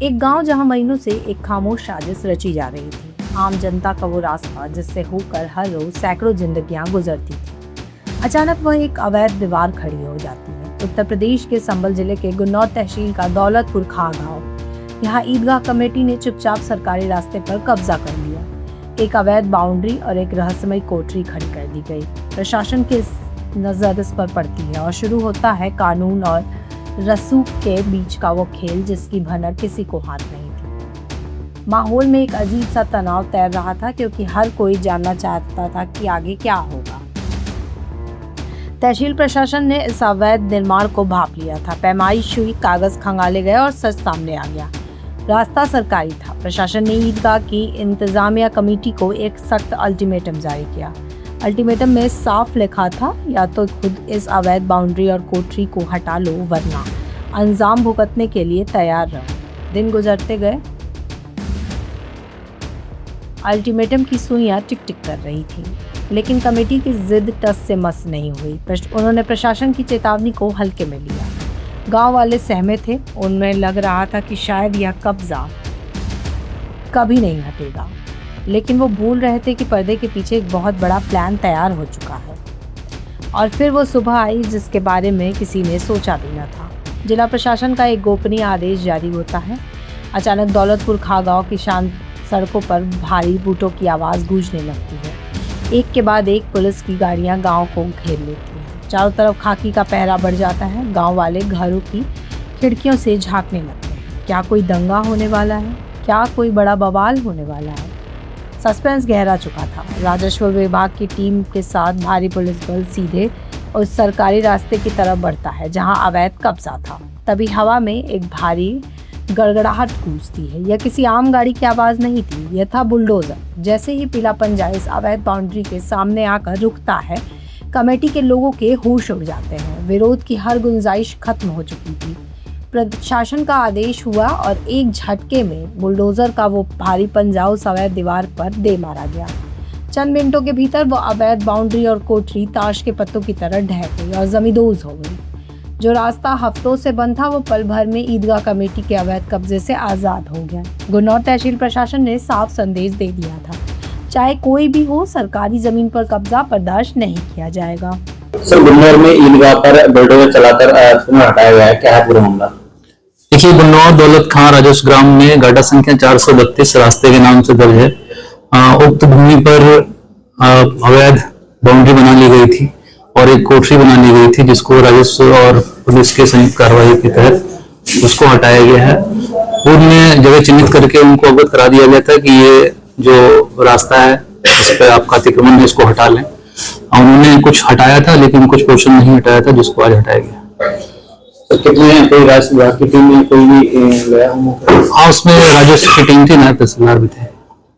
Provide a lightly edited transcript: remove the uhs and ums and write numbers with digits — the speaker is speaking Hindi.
एक गांव जहां महीनों से एक खामोश साजिश रची जा रही थी। आम जनता का वो रास्ता जिससे होकर हर रोज सैकड़ों जिंदगियां गुजरती थी, अचानक वह एक अवैध दीवार खड़ी हो जाती है। उत्तर प्रदेश के संबल जिले के गुन्नौर तहसील का दौलतपुर खां गाँव। यहाँ ईदगाह कमेटी ने चुपचाप सरकारी रास्ते पर कब्जा कर लिया। एक अवैध बाउंड्री और एक रहस्यमयी कोठरी खड़ी कर दी गई। प्रशासन की नजर इस पर पड़ती है और शुरू होता है कानून और रसूख के बीच का वो खेल जिसकी भनक किसी को हाथ नहीं थी। माहौल में एक अजीब सा तनाव तैर रहा था क्योंकि हर कोई जानना चाहता था कि आगे क्या होगा। तहसील प्रशासन ने इस अवैध निर्माण को भांप लिया था। पैमाइश हुई, कागज खंगाले गए और सच सामने आ गया। रास्ता सरकारी था। प्रशासन ने ईदगाह की इंतजामिया कमेटी को एक सख्त अल्टीमेटम जारी किया। अल्टीमेटम में साफ लिखा था, या तो खुद इस अवैध बाउंड्री और कोठरी को हटा लो वरना अंजाम भुगतने के लिए तैयार रहो। दिन गुजरते गए, अल्टीमेटम की सुइयां टिक टिक कर रही थी, लेकिन कमेटी की जिद टस से मस नहीं हुई। उन्होंने प्रशासन की चेतावनी को हल्के में लिया। गांव वाले सहमे थे। उनमें लग रहा था कि शायद यह कब्जा कभी नहीं हटेगा, लेकिन वो भूल रहे थे कि पर्दे के पीछे एक बहुत बड़ा प्लान तैयार हो चुका है। और फिर वो सुबह आई जिसके बारे में किसी ने सोचा भी न था। जिला प्रशासन का एक गोपनीय आदेश जारी होता है। अचानक दौलतपुर खां गाँव की शांत सड़कों पर भारी बूटों की आवाज़ गूंजने लगती है। एक के बाद एक पुलिस की गाड़ियां गांव को घेर लेती हैं। चारों तरफ खाकी का पहरा बढ़ जाता है। गांव वाले घरों की खिड़कियों से झांकने लगते हैं। क्या कोई दंगा होने वाला है? क्या कोई बड़ा बवाल होने वाला है? सस्पेंस गहरा चुका था। राजस्व विभाग की टीम के साथ भारी पुलिस बल सीधे उस सरकारी रास्ते की तरफ बढ़ता है जहां अवैध कब्जा था। तभी हवा में एक भारी गड़गड़ाहट गूंजती है। यह किसी आम गाड़ी की आवाज़ नहीं थी, यह था बुलडोजर। जैसे ही पीला पंजा इस अवैध बाउंड्री के सामने आकर रुकता है, कमेटी के लोगों के होश उड़ जाते हैं। विरोध की हर गुंजाइश खत्म हो चुकी थी। प्रशासन का आदेश हुआ और एक झटके में बुलडोजर का वो भारी पंजा उस अवैध दीवार पर दे मारा गया। चंद मिनटों के भीतर वो अवैध बाउंड्री और कोठरी ताश के पत्तों की तरह ढह गई और जमींदोज हो गई। जो रास्ता हफ्तों से बंद था वो पल भर में ईदगाह कमेटी के अवैध कब्जे से आज़ाद हो गया। गुन्नौर तहसील प्रशासन ने साफ संदेश दे दिया था, चाहे कोई भी हो, सरकारी जमीन पर कब्जा बर्दाश्त नहीं किया जाएगा। सर, गुन्नौर में ईदगाह पर बुलडोजर चलाकर हटाया गया है, क्या है पूरा मामला? देखिए, गुन्नौर दौलत खां राजस्व ग्राम में गाड़ा संख्या 432 रास्ते के नाम से दर्ज है। उक्त भूमि पर अवैध बाउंड्री बना ली गई थी और एक कोठरी बना ली गई थी जिसको राजस्व और पुलिस के संयुक्त कार्रवाई के तहत उसको हटाया गया है। पूर्व में जगह चिन्हित करके उनको अवगत करा दिया गया था कि ये जो रास्ता है इस पर आपका अतिक्रमण है, इसको हटा लें। उन्होंने कुछ हटाया था लेकिन कुछ पोर्शन नहीं हटाया था, जिसको आज हटाया गया। तो कितने कोई राजस्व विभाग की टीम में कोई भी गया? हाँ, उसमें राजस्व की टीम थी, नायब तहसीलदार भी थे।